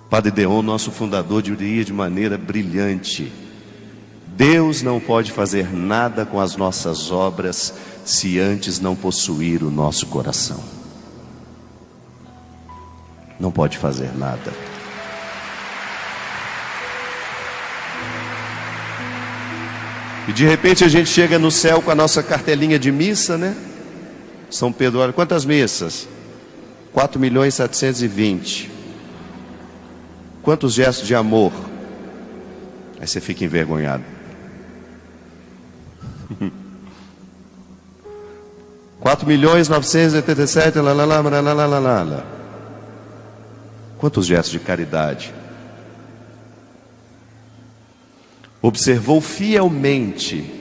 Padre Deon, nosso fundador, diria de maneira brilhante: Deus não pode fazer nada com as nossas obras se antes não possuir o nosso coração. Não pode fazer nada. E de repente a gente chega no céu com a nossa cartelinha de missa, né? São Pedro, olha, quantas missas? 4.720.000. Quantos gestos de amor? Aí você fica envergonhado. 4.987.000. Quantos gestos de caridade? Observou fielmente,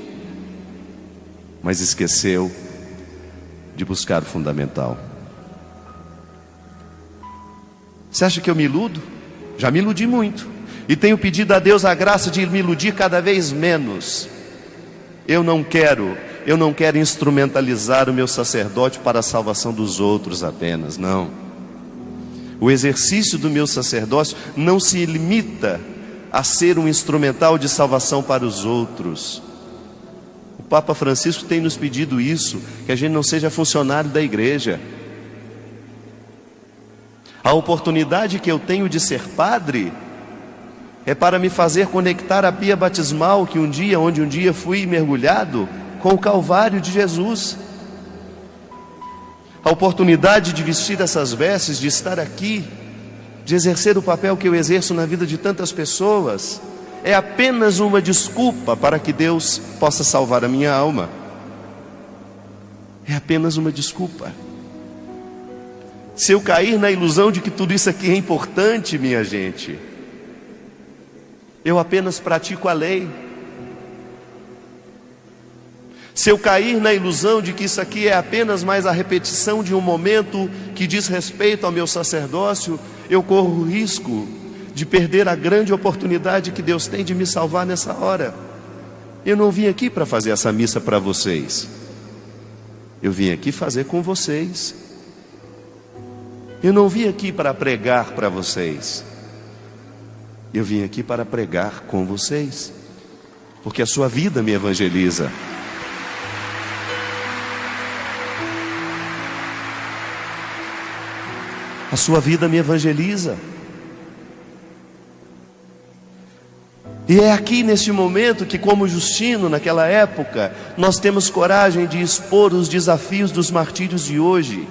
mas esqueceu de buscar o fundamental. Você acha que eu me iludo? Já me iludi muito. E tenho pedido a Deus a graça de me iludir cada vez menos. Eu não quero instrumentalizar o meu sacerdote para a salvação dos outros apenas, não. O exercício do meu sacerdócio não se limita a ser um instrumental de salvação para os outros. O Papa Francisco tem nos pedido isso, que a gente não seja funcionário da igreja. A oportunidade que eu tenho de ser padre é para me fazer conectar a pia batismal onde um dia fui mergulhado, com o Calvário de Jesus. A oportunidade de vestir essas vestes, de estar aqui, de exercer o papel que eu exerço na vida de tantas pessoas, é apenas uma desculpa para que Deus possa salvar a minha alma. É apenas uma desculpa. Se eu cair na ilusão de que tudo isso aqui é importante, minha gente, eu apenas pratico a lei. Se eu cair na ilusão de que isso aqui é apenas mais a repetição de um momento que diz respeito ao meu sacerdócio, eu corro o risco de perder a grande oportunidade que Deus tem de me salvar nessa hora. Eu não vim aqui para fazer essa missa para vocês. Eu vim aqui fazer com vocês. Eu não vim aqui para pregar para vocês. Eu vim aqui para pregar com vocês, porque a sua vida me evangeliza. A sua vida me evangeliza. E é aqui neste momento que, como Justino naquela época, nós temos coragem de expor os desafios dos martírios de hoje,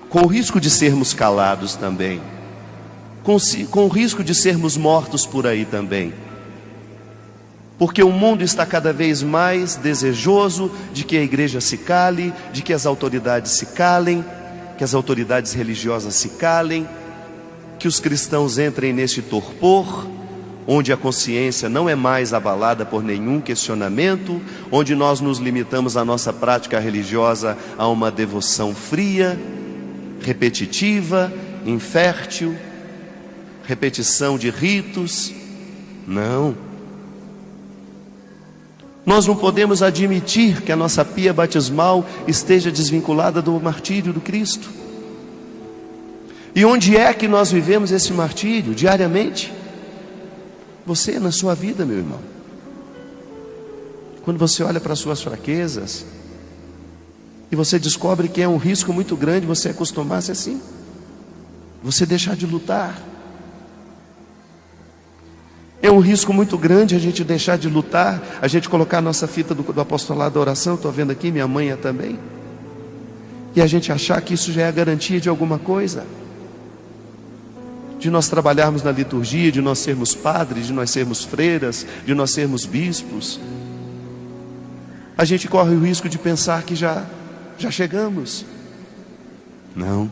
com o risco de sermos calados também, com o risco de sermos mortos por aí também, porque o mundo está cada vez mais desejoso de que a igreja se cale, de que as autoridades se calem, que as autoridades religiosas se calem, que os cristãos entrem neste torpor, onde a consciência não é mais abalada por nenhum questionamento, onde nós nos limitamos à nossa prática religiosa a uma devoção fria, repetitiva, infértil, repetição de ritos. Não. Nós não podemos admitir que a nossa pia batismal esteja desvinculada do martírio do Cristo. E onde é que nós vivemos esse martírio? Diariamente. Você na sua vida, meu irmão. Quando você olha para as suas fraquezas e você descobre que é um risco muito grande você acostumar-se assim, você deixar de lutar. É um risco muito grande a gente deixar de lutar, a gente colocar a nossa fita do apostolado da oração, estou vendo aqui, minha mãe é também, e a gente achar que isso já é a garantia de alguma coisa, de nós trabalharmos na liturgia, de nós sermos padres, de nós sermos freiras, de nós sermos bispos. A gente corre o risco de pensar que já chegamos. Não.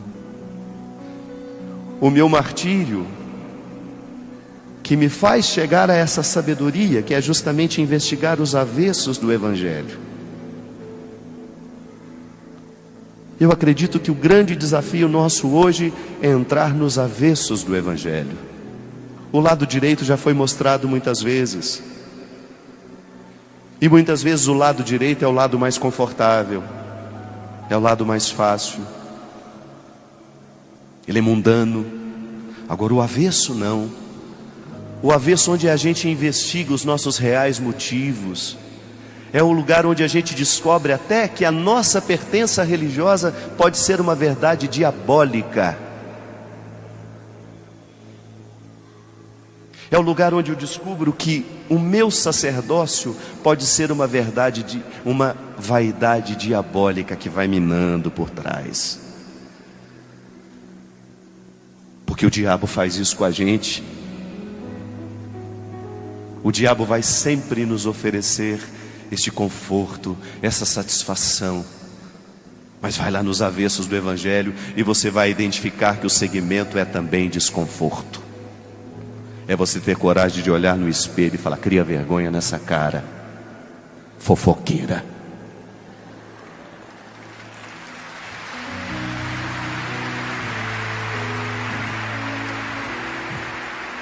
O meu martírio, que me faz chegar a essa sabedoria, que é justamente investigar os avessos do Evangelho. Eu acredito que o grande desafio nosso hoje é entrar nos avessos do Evangelho. O lado direito já foi mostrado muitas vezes. E muitas vezes o lado direito é o lado mais confortável, é o lado mais fácil. Ele é mundano. Agora o avesso não. O avesso onde a gente investiga os nossos reais motivos. É o lugar onde a gente descobre até que a nossa pertença religiosa pode ser uma verdade diabólica. É o lugar onde eu descubro que o meu sacerdócio pode ser uma verdade, uma vaidade diabólica que vai minando por trás. Porque o diabo faz isso com a gente. O diabo vai sempre nos oferecer este conforto, essa satisfação. Mas vai lá nos avessos do Evangelho e você vai identificar que o segmento é também desconforto. É você ter coragem de olhar no espelho e falar: cria vergonha nessa cara, fofoqueira.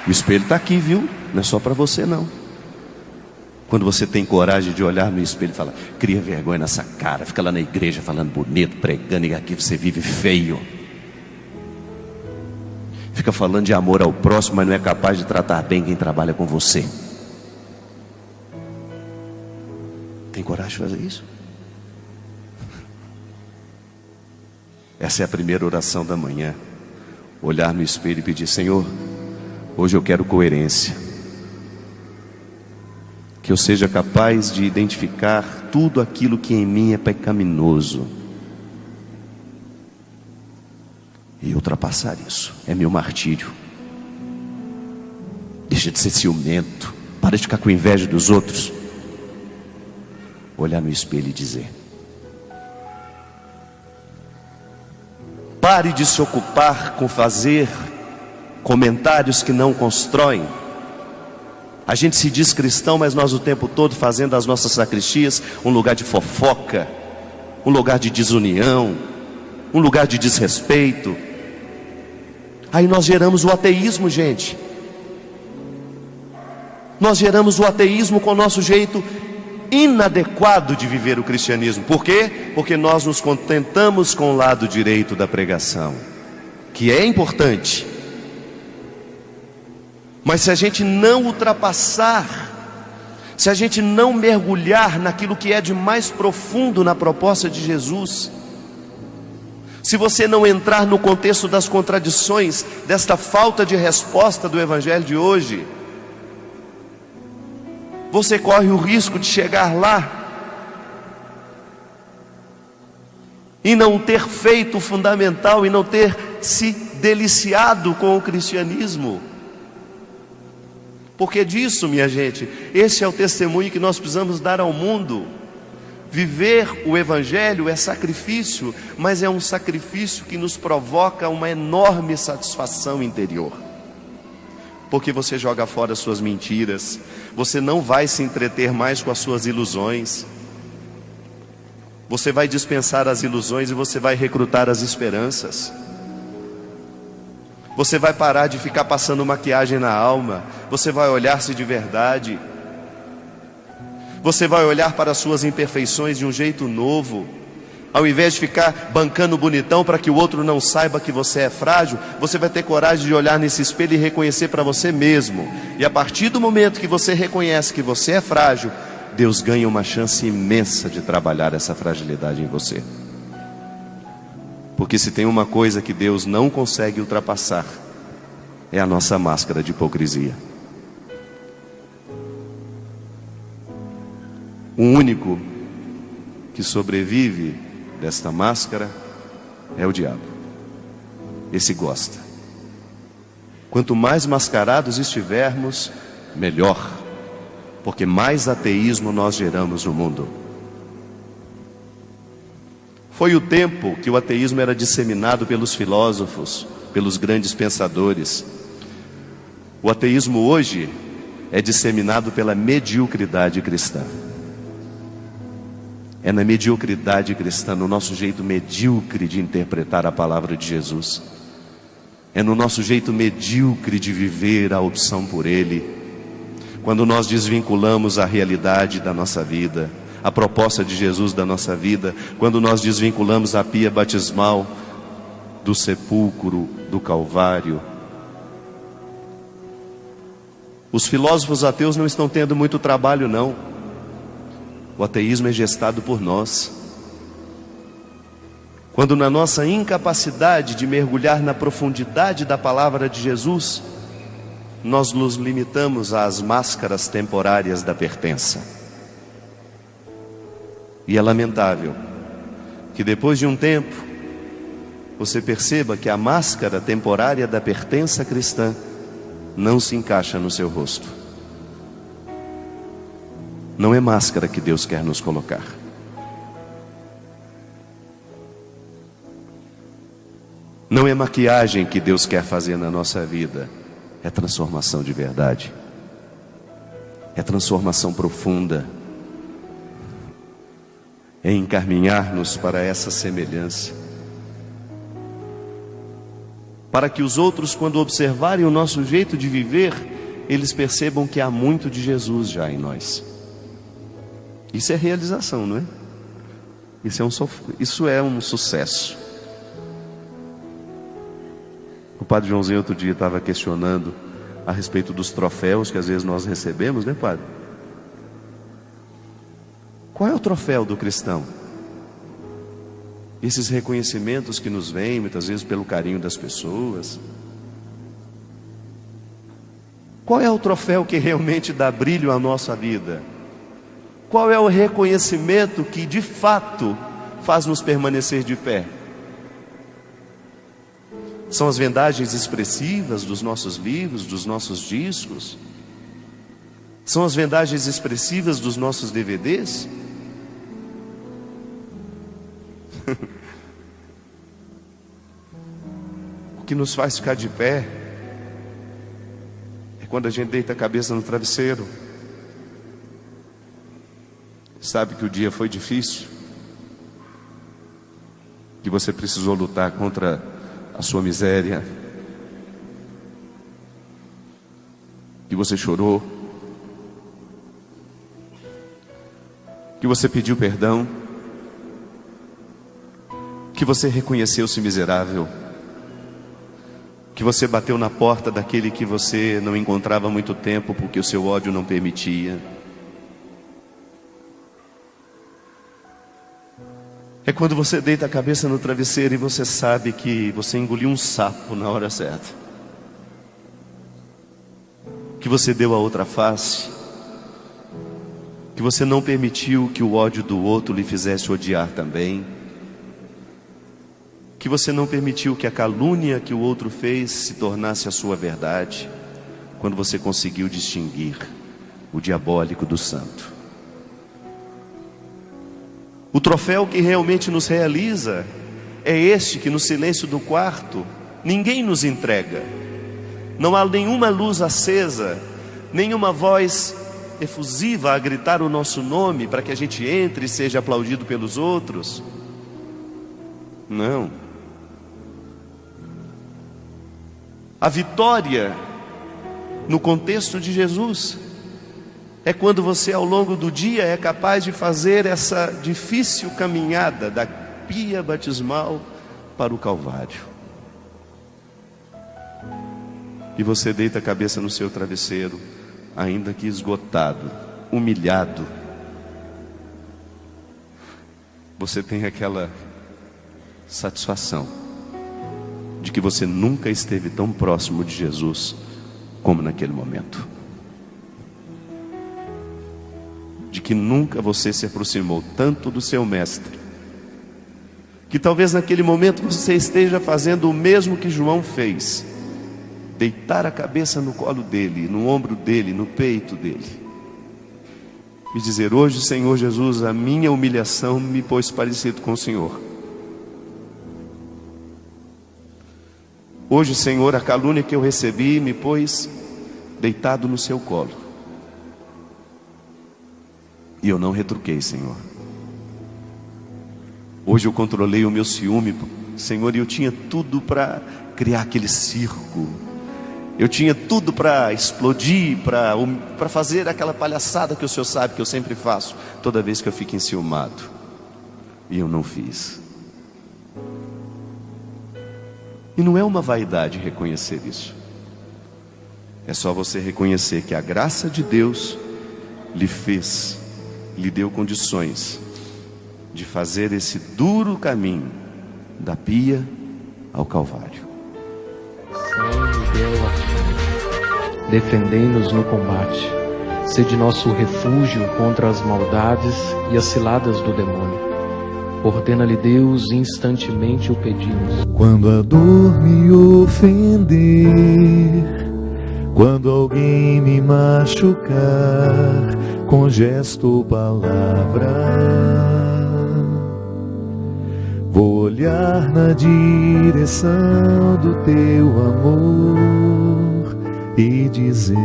O espelho está aqui, viu? Não é só para você não. Quando você tem coragem de olhar no espelho e falar: cria vergonha nessa cara, fica lá na igreja falando bonito, pregando, e aqui você vive feio. Fica falando de amor ao próximo, mas não é capaz de tratar bem quem trabalha com você. Tem coragem de fazer isso? Essa é a primeira oração da manhã. Olhar no espelho e pedir: Senhor, hoje eu quero coerência. Que eu seja capaz de identificar tudo aquilo que em mim é pecaminoso e ultrapassar isso. É meu martírio. Deixa de ser ciumento. Para de ficar com inveja dos outros. Olhar no espelho e dizer: pare de se ocupar com fazer comentários que não constroem. A gente se diz cristão, mas nós o tempo todo fazendo as nossas sacristias um lugar de fofoca, um lugar de desunião, um lugar de desrespeito. Aí nós geramos o ateísmo, gente. Nós geramos o ateísmo com o nosso jeito inadequado de viver o cristianismo. Por quê? Porque nós nos contentamos com o lado direito da pregação, que é importante. Mas se a gente não ultrapassar, se a gente não mergulhar naquilo que é de mais profundo na proposta de Jesus, se você não entrar no contexto das contradições, desta falta de resposta do Evangelho de hoje, você corre o risco de chegar lá e não ter feito o fundamental, e não ter se deliciado com o cristianismo. Porque disso, minha gente, esse é o testemunho que nós precisamos dar ao mundo. Viver o Evangelho é sacrifício, mas é um sacrifício que nos provoca uma enorme satisfação interior. Porque você joga fora as suas mentiras, você não vai se entreter mais com as suas ilusões, você vai dispensar as ilusões e você vai recrutar as esperanças. Você vai parar de ficar passando maquiagem na alma, você vai olhar-se de verdade. Você vai olhar para as suas imperfeições de um jeito novo. Ao invés de ficar bancando bonitão para que o outro não saiba que você é frágil, você vai ter coragem de olhar nesse espelho e reconhecer para você mesmo. E a partir do momento que você reconhece que você é frágil, Deus ganha uma chance imensa de trabalhar essa fragilidade em você. Porque se tem uma coisa que Deus não consegue ultrapassar, é a nossa máscara de hipocrisia. O único que sobrevive desta máscara é o diabo. Esse gosta. Quanto mais mascarados estivermos, melhor, porque mais ateísmo nós geramos no mundo. Foi o tempo que o ateísmo era disseminado pelos filósofos, pelos grandes pensadores. O ateísmo hoje é disseminado pela mediocridade cristã. É na mediocridade cristã, no nosso jeito medíocre de interpretar a palavra de Jesus. É no nosso jeito medíocre de viver a opção por Ele. Quando nós desvinculamos a realidade da nossa vida, a proposta de Jesus da nossa vida, quando nós desvinculamos a pia batismal do sepulcro, do Calvário, Os filósofos ateus não estão tendo muito trabalho, não. O ateísmo é gestado por nós. Quando na nossa incapacidade de mergulhar na profundidade da palavra de Jesus, nós nos limitamos às máscaras temporárias da pertença. E é lamentável que depois de um tempo, você perceba que a máscara temporária da pertença cristã não se encaixa no seu rosto. Não é máscara que Deus quer nos colocar. Não é maquiagem que Deus quer fazer na nossa vida. É transformação de verdade. É transformação profunda. É encaminhar-nos para essa semelhança. Para que os outros, quando observarem o nosso jeito de viver, eles percebam que há muito de Jesus já em nós. Isso é realização, não é? Isso é um sucesso. O padre Joãozinho outro dia estava questionando a respeito dos troféus que às vezes nós recebemos, né, padre? Qual é o troféu do cristão? Esses reconhecimentos que nos vêm, muitas vezes pelo carinho das pessoas. Qual é o troféu que realmente dá brilho à nossa vida? Qual é o reconhecimento que de fato faz nos permanecer de pé? São as vendagens expressivas dos nossos livros, dos nossos discos? São as vendagens expressivas dos nossos DVDs? O que nos faz ficar de pé é quando a gente deita a cabeça no travesseiro. Sabe que o dia foi difícil, que você precisou lutar contra a sua miséria, que você chorou, que você pediu perdão, que você reconheceu-se miserável, que você bateu na porta daquele que você não encontrava há muito tempo porque o seu ódio não permitia. É quando você deita a cabeça no travesseiro e você sabe que você engoliu um sapo na hora certa, que você deu a outra face, que você não permitiu que o ódio do outro lhe fizesse odiar também, que você não permitiu que a calúnia que o outro fez se tornasse a sua verdade, quando você conseguiu distinguir o diabólico do santo. O troféu que realmente nos realiza é este que no silêncio do quarto ninguém nos entrega. Não há nenhuma luz acesa, nenhuma voz efusiva a gritar o nosso nome para que a gente entre e seja aplaudido pelos outros. Não. A vitória no contexto de Jesus é quando você ao longo do dia é capaz de fazer essa difícil caminhada da pia batismal para o Calvário. E você deita a cabeça no seu travesseiro, ainda que esgotado, humilhado. Você tem aquela satisfação de que você nunca esteve tão próximo de Jesus como naquele momento. De que nunca você se aproximou tanto do seu mestre, que talvez naquele momento você esteja fazendo o mesmo que João fez: deitar a cabeça no colo dele, no ombro dele, no peito dele, e dizer: hoje, Senhor Jesus, a minha humilhação me pôs parecido com o Senhor. Hoje, Senhor, a calúnia que eu recebi me pôs deitado no seu colo. E eu não retruquei, Senhor. Hoje eu controlei o meu ciúme, Senhor, e eu tinha tudo para criar aquele circo. Eu tinha tudo para explodir, para fazer aquela palhaçada que o Senhor sabe que eu sempre faço, toda vez que eu fico enciumado. E eu não fiz. E não é uma vaidade reconhecer isso. É só você reconhecer que a graça de Deus lhe deu condições de fazer esse duro caminho da pia ao Calvário. São Miguel Arcanjo, defendei-nos no combate, sede nosso refúgio contra as maldades e as ciladas do demônio. Ordena-lhe Deus, instantemente o pedimos. Quando a dor me ofender, quando alguém me machucar, com gesto ou palavra, vou olhar na direção do teu amor e dizer: